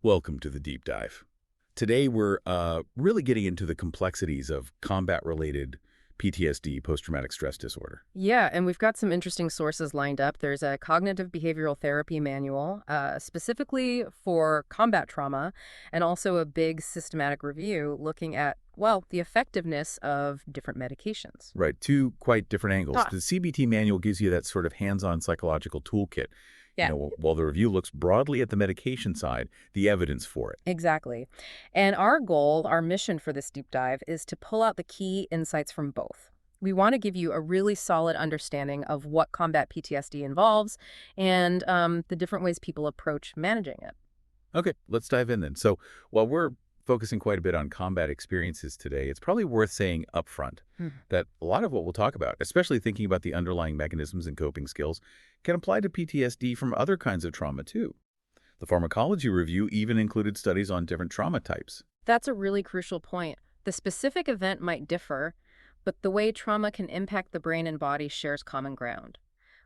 Welcome to the deep dive. Today we're really getting into the complexities of combat-related PTSD, post-traumatic stress disorder. Yeah, and we've got some interesting sources lined up. There's a cognitive behavioral therapy manual specifically for combat trauma, and also a big systematic review looking at, well, the effectiveness of different medications. Right, two quite different angles. Ah, The CBT manual gives you that sort of hands-on psychological toolkit. yeah, While the review looks broadly at the medication side, the evidence for it. exactly. And our goal, our mission for this deep dive is to pull out the key insights from both. We want to give you a really solid understanding of what combat PTSD involves and the different ways people approach managing it. Okay, let's dive in then. So while we're focusing quite a bit on combat experiences today, it's probably worth saying upfront that a lot of what we'll talk about, especially thinking about the underlying mechanisms and coping skills, can apply to PTSD from other kinds of trauma too. The pharmacology review even included studies on different trauma types. That's a really crucial point. The specific event might differ, but the way trauma can impact the brain and body shares common ground.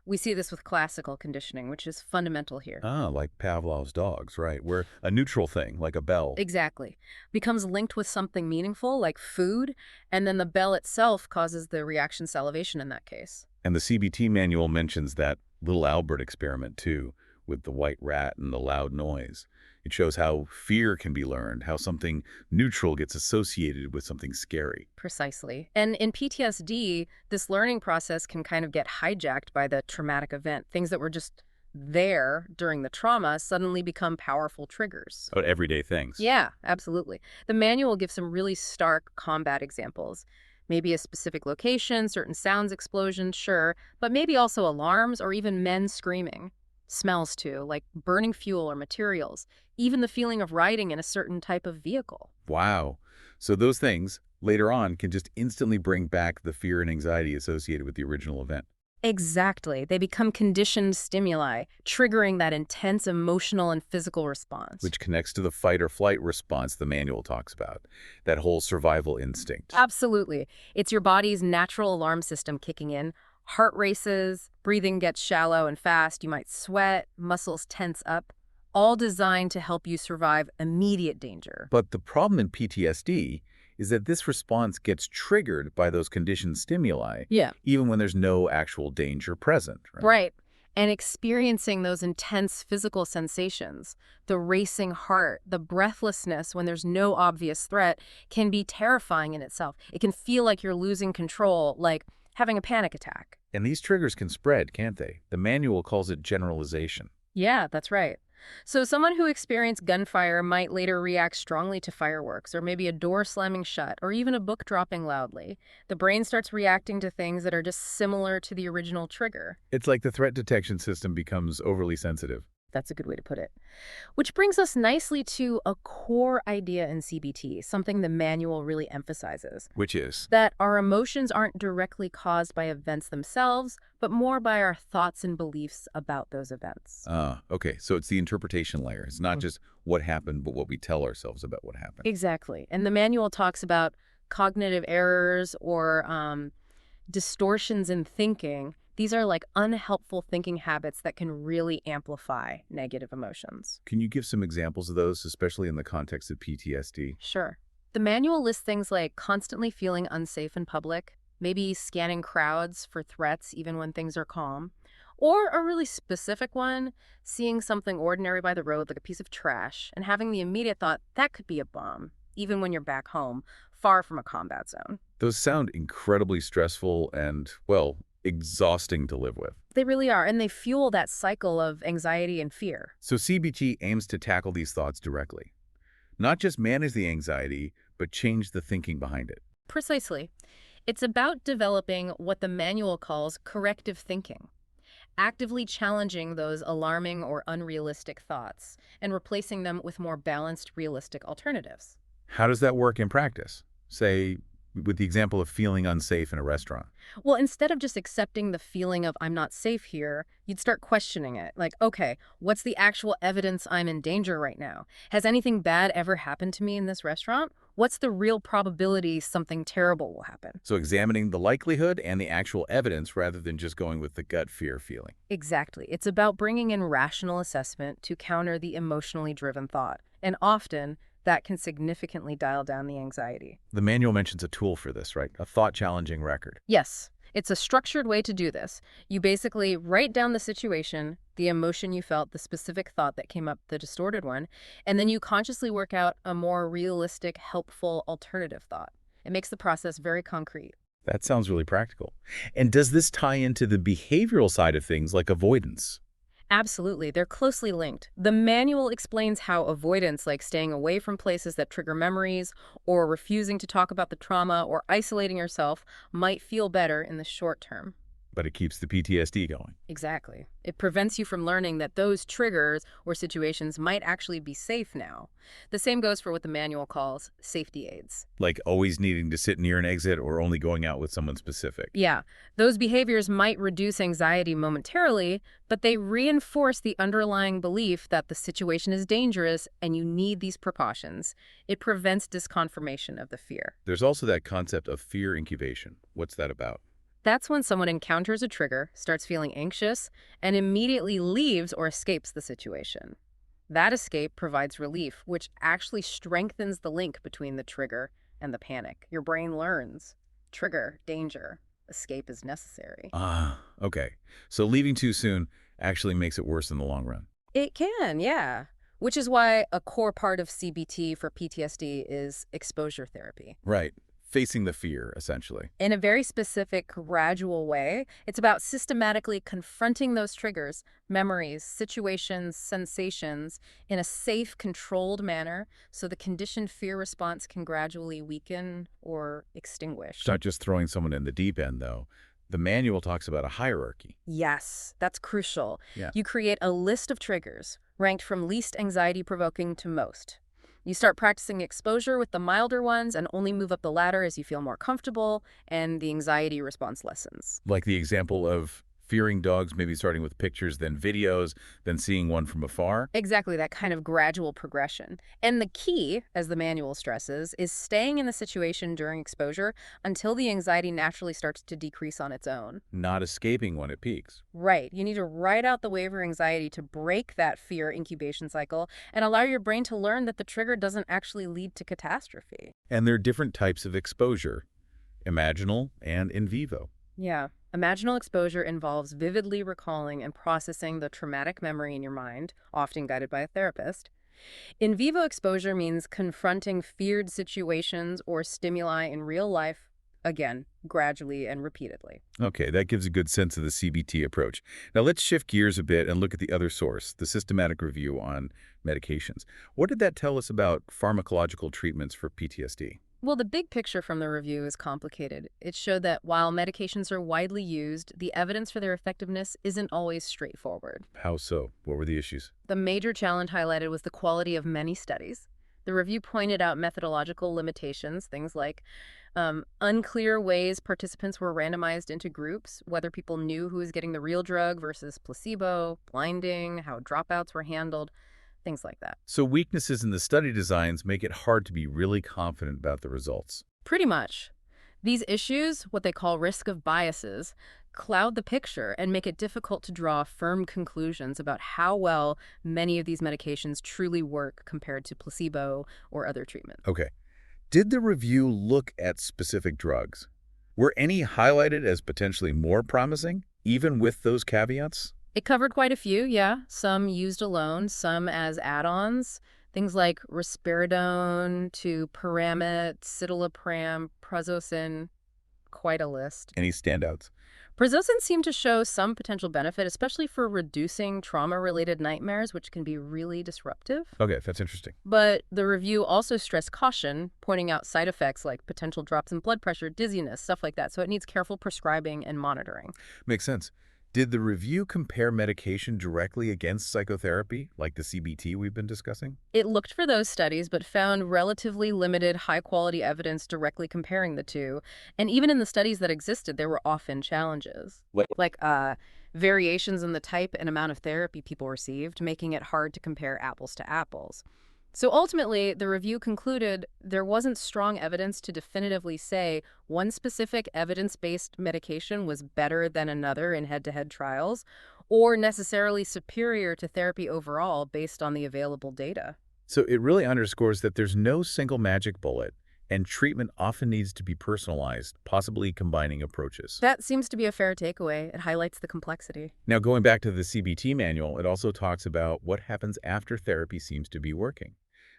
We see this with classical conditioning, which is fundamental here. Ah, like Pavlov's dogs, right, where a neutral thing, like a bell. Exactly. Becomes linked with something meaningful, like food, and then the bell itself causes the reaction salivation in that case. And the CBT manual mentions that little Albert experiment too, with the white rat and the loud noise. It shows how fear can be learned, how something neutral gets associated with something scary. Precisely. And in PTSD, this learning process can kind of get hijacked by the traumatic event. Things that were just there during the trauma suddenly become powerful triggers. About everyday things. Yeah, absolutely. The manual gives some really stark combat examples. Maybe a specific location, certain sounds, explosions, sure, but maybe also alarms or even men screaming. Smells too, like burning fuel or materials. Even the feeling of riding in a certain type of vehicle. Wow. So those things, later on, can just instantly bring back the fear and anxiety associated with the original event, Exactly. They become conditioned stimuli, triggering that intense emotional and physical response. which connects to the fight or flight response the manual talks about, that whole survival instinct. Absolutely. It's your body's natural alarm system kicking in. Heart races, breathing gets shallow and fast, you might sweat, muscles tense up, all designed to help you survive immediate danger. But the problem in PTSD is that this response gets triggered by those conditioned stimuli, Yeah. even when there's no actual danger present, right? Right. And experiencing those intense physical sensations, the racing heart, the breathlessness when there's no obvious threat, can be terrifying in itself. It can feel like you're losing control, like having a panic attack. And these triggers can spread, can't they? The manual calls it generalization. Yeah, that's right. So someone who experienced gunfire might later react strongly to fireworks, or maybe a door slamming shut, or even a book dropping loudly. The brain starts reacting to things that are just similar to the original trigger. It's like the threat detection system becomes overly sensitive. That's a good way to put it. Which brings us nicely to a core idea in CBT, something the manual really emphasizes. Which is, That our emotions aren't directly caused by events themselves, but more by our thoughts and beliefs about those events. okay, so it's the interpretation layer. It's not just what happened, but what we tell ourselves about what happened. Exactly. And the manual talks about cognitive errors or distortions in thinking. These are like unhelpful thinking habits that can really amplify negative emotions. Can you give some examples of those, especially in the context of PTSD? Sure. The manual lists things like constantly feeling unsafe in public, maybe scanning crowds for threats even when things are calm, or a really specific one, seeing something ordinary by the road like a piece of trash and having the immediate thought that could be a bomb, even when you're back home, far from a combat zone. Those sound incredibly stressful and, well, exhausting to live with. They really are, and they fuel that cycle of anxiety and fear. So CBT aims to tackle these thoughts directly. Not just manage the anxiety, but change the thinking behind it. Precisely. It's about developing what the manual calls corrective thinking, actively challenging those alarming or unrealistic thoughts and replacing them with more balanced, realistic alternatives. How does that work in practice? Say, with the example of feeling unsafe in a restaurant. Well, instead of just accepting the feeling of I'm not safe here, you'd start questioning it. Like, okay, what's the actual evidence I'm in danger right now? Has anything bad ever happened to me in this restaurant? What's the real probability something terrible will happen? So examining the likelihood and the actual evidence rather than just going with the gut fear feeling. Exactly. It's about bringing in rational assessment to counter the emotionally driven thought. and often that can significantly dial down the anxiety. The manual mentions a tool for this, right? A thought-challenging record. Yes, it's a structured way to do this. You basically write down the situation, the emotion you felt, the specific thought that came up, the distorted one, and then you consciously work out a more realistic, helpful alternative thought. It makes the process very concrete. That sounds really practical. And does this tie into the behavioral side of things like avoidance? Absolutely, they're closely linked. The manual explains how avoidance, like staying away from places that trigger memories, or refusing to talk about the trauma, or isolating yourself, might feel better in the short term. But it keeps the PTSD going. Exactly. It prevents you from learning that those triggers or situations might actually be safe now. The same goes for what the manual calls safety aids. Like always needing to sit near an exit or only going out with someone specific. Yeah, those behaviors might reduce anxiety momentarily, but they reinforce the underlying belief that the situation is dangerous and you need these precautions. It prevents disconfirmation of the fear. There's also that concept of fear incubation. What's that about? That's when someone encounters a trigger, starts feeling anxious, and immediately leaves or escapes the situation. That escape provides relief, which actually strengthens the link between the trigger and the panic. Your brain learns, trigger, danger, escape is necessary. Ah, okay. So leaving too soon actually makes it worse in the long run. It can, yeah. Which is why a core part of CBT for PTSD is exposure therapy. Right. Facing the fear, essentially. In a very specific, gradual way, it's about systematically confronting those triggers, memories, situations, sensations in a safe, controlled manner so the conditioned fear response can gradually weaken or extinguish. It's not just throwing someone in the deep end, though. The manual talks about a hierarchy. Yes, that's crucial. Yeah. You create a list of triggers, ranked from least anxiety-provoking to most. You start practicing exposure with the milder ones and only move up the ladder as you feel more comfortable and the anxiety response lessens. Like the example of fearing dogs, maybe starting with pictures, then videos, then seeing one from afar. Exactly, that kind of gradual progression. And the key, as the manual stresses, is staying in the situation during exposure until the anxiety naturally starts to decrease on its own. Not escaping when it peaks. Right. You need to ride out the wave of anxiety to break that fear incubation cycle and allow your brain to learn that the trigger doesn't actually lead to catastrophe. And there are different types of exposure, imaginal and in vivo. Yeah. Imaginal exposure involves vividly recalling and processing the traumatic memory in your mind, often guided by a therapist. In vivo exposure means confronting feared situations or stimuli in real life, again, gradually and repeatedly. Okay, that gives a good sense of the CBT approach. Now let's shift gears a bit and look at the other source, the systematic review on medications. What did that tell us about pharmacological treatments for PTSD? Well, the big picture from the review is complicated. It showed that while medications are widely used, the evidence for their effectiveness isn't always straightforward. How so? What were the issues? The major challenge highlighted was the quality of many studies. The review pointed out methodological limitations, things like unclear ways participants were randomized into groups, whether people knew who was getting the real drug versus placebo, blinding, how dropouts were handled, things like that. So weaknesses in the study designs make it hard to be really confident about the results. Pretty much. These issues, what they call risk of biases, cloud the picture and make it difficult to draw firm conclusions about how well many of these medications truly work compared to placebo or other treatments. Okay. Did the review look at specific drugs? Were any highlighted as potentially more promising, even with those caveats? It covered quite a few, yeah. Some used alone, some as add-ons. Things like risperidone to Pyramid, citalopram, prazosin, quite a list. Any standouts? Prazosin seemed to show some potential benefit, especially for reducing trauma-related nightmares, which can be really disruptive. Okay, that's interesting. But the review also stressed caution, pointing out side effects like potential drops in blood pressure, dizziness, stuff like that. So it needs careful prescribing and monitoring. Makes sense. Did the review compare medication directly against psychotherapy, like the CBT we've been discussing? It looked for those studies, but found relatively limited high-quality evidence directly comparing the two. And even in the studies that existed, there were often challenges. What? Like variations in the type and amount of therapy people received, making it hard to compare apples to apples. So ultimately, the review concluded there wasn't strong evidence to definitively say one specific evidence-based medication was better than another in head-to-head trials, or necessarily superior to therapy overall based on the available data. So it really underscores that there's no single magic bullet, and treatment often needs to be personalized, possibly combining approaches. That seems to be a fair takeaway. It highlights the complexity. Now, going back to the CBT manual, it also talks about what happens after therapy seems to be working,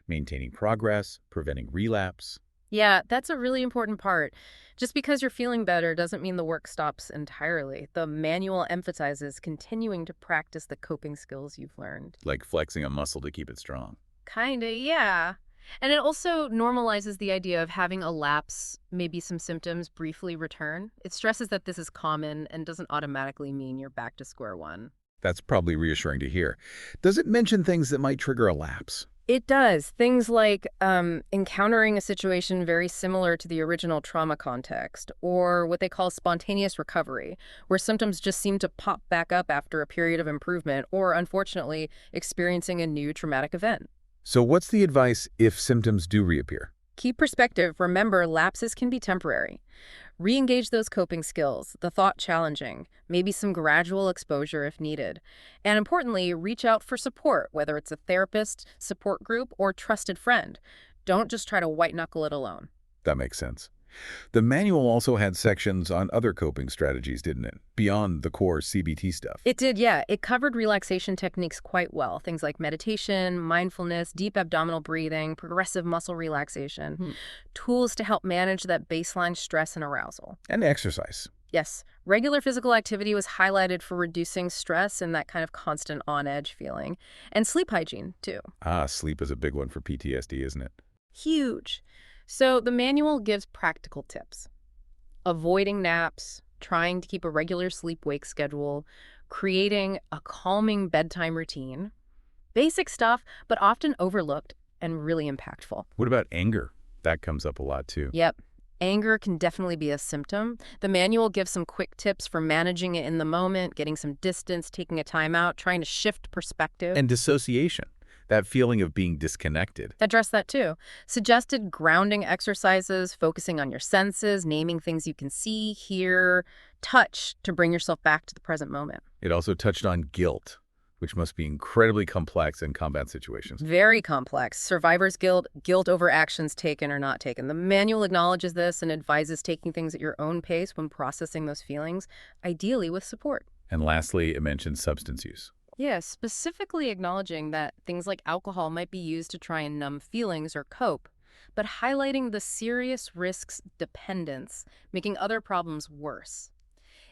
maintaining progress, preventing relapse. Yeah, that's a really important part. Just because you're feeling better doesn't mean the work stops entirely. The manual emphasizes continuing to practice the coping skills you've learned. Like flexing a muscle to keep it strong. Kinda, yeah. And it also normalizes the idea of having a lapse, maybe some symptoms briefly return. It stresses that this is common and doesn't automatically mean you're back to square one. That's probably reassuring to hear. Does it mention things that might trigger a lapse? It does. Things like encountering a situation very similar to the original trauma context, or what they call spontaneous recovery, where symptoms just seem to pop back up after a period of improvement, or unfortunately, experiencing a new traumatic event. So what's the advice if symptoms do reappear? Keep perspective. Remember, lapses can be temporary. Re-engage those coping skills, the thought challenging, maybe some gradual exposure if needed. And importantly, reach out for support, whether it's a therapist, support group, or trusted friend. Don't just try to white-knuckle it alone. That makes sense. The manual also had sections on other coping strategies, didn't it? Beyond the core CBT stuff. It did, yeah. It covered relaxation techniques quite well. Things like meditation, mindfulness, deep abdominal breathing, progressive muscle relaxation. Tools to help manage that baseline stress and arousal. And exercise. Yes, regular physical activity was highlighted for reducing stress and that kind of constant on-edge feeling. And sleep hygiene, too. Ah, sleep is a big one for PTSD, isn't it? Huge. So the manual gives practical tips. Avoiding naps, trying to keep a regular sleep-wake schedule, creating a calming bedtime routine. Basic stuff, but often overlooked and really impactful. What about anger? That comes up a lot, too. Yep. Anger can definitely be a symptom. The manual gives some quick tips for managing it in the moment, getting some distance, taking a time out, trying to shift perspective. And dissociation. That feeling of being disconnected. Address that too. Suggested grounding exercises, focusing on your senses, naming things you can see, hear, touch to bring yourself back to the present moment. It also touched on guilt, which must be incredibly complex in combat situations. Very complex. Survivor's guilt, guilt over actions taken or not taken. The manual acknowledges this and advises taking things at your own pace when processing those feelings, ideally with support. And lastly, it mentioned substance use. Yeah, specifically acknowledging that things like alcohol might be used to try and numb feelings or cope, but highlighting the serious risks dependence, making other problems worse.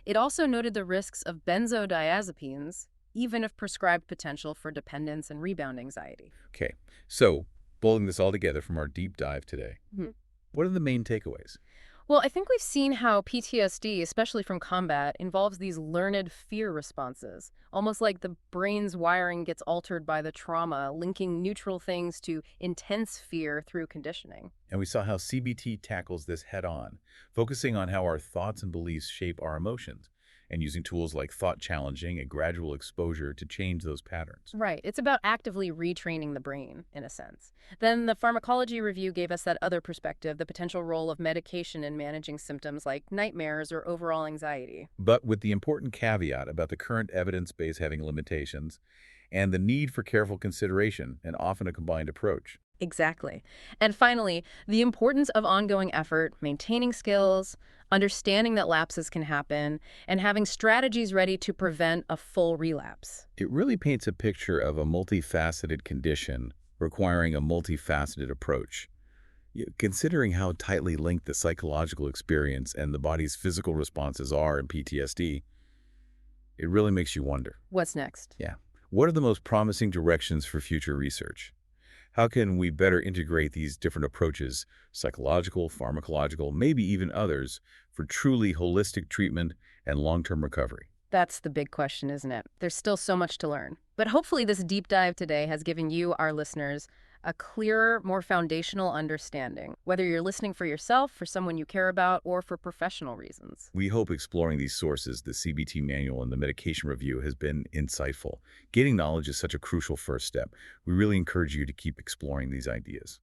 It also noted the risks of benzodiazepines, even if prescribed potential for dependence and rebound anxiety. Okay, so pulling this all together from our deep dive today, Mhm. what are the main takeaways? Well, I think we've seen how PTSD, especially from combat, involves these learned fear responses, almost like the brain's wiring gets altered by the trauma, linking neutral things to intense fear through conditioning. And we saw how CBT tackles this head-on, focusing on how our thoughts and beliefs shape our emotions, and using tools like thought challenging and gradual exposure to change those patterns. Right. It's about actively retraining the brain, in a sense. Then the pharmacology review gave us that other perspective, the potential role of medication in managing symptoms like nightmares or overall anxiety. But with the important caveat about the current evidence base having limitations and the need for careful consideration and often a combined approach. Exactly. And finally, the importance of ongoing effort, maintaining skills, understanding that lapses can happen, and having strategies ready to prevent a full relapse. It really paints a picture of a multifaceted condition requiring a multifaceted approach. Considering how tightly linked the psychological experience and the body's physical responses are in PTSD, it really makes you wonder. What's next? Yeah. What are the most promising directions for future research? How can we better integrate these different approaches, psychological, pharmacological, maybe even others, for truly holistic treatment and long-term recovery? That's the big question, isn't it? There's still so much to learn. But hopefully this deep dive today has given you, our listeners, a clearer, more foundational understanding, whether you're listening for yourself, for someone you care about, or for professional reasons. We hope exploring these sources, the CBT manual and the medication review, has been insightful. Gaining knowledge is such a crucial first step. We really encourage you to keep exploring these ideas.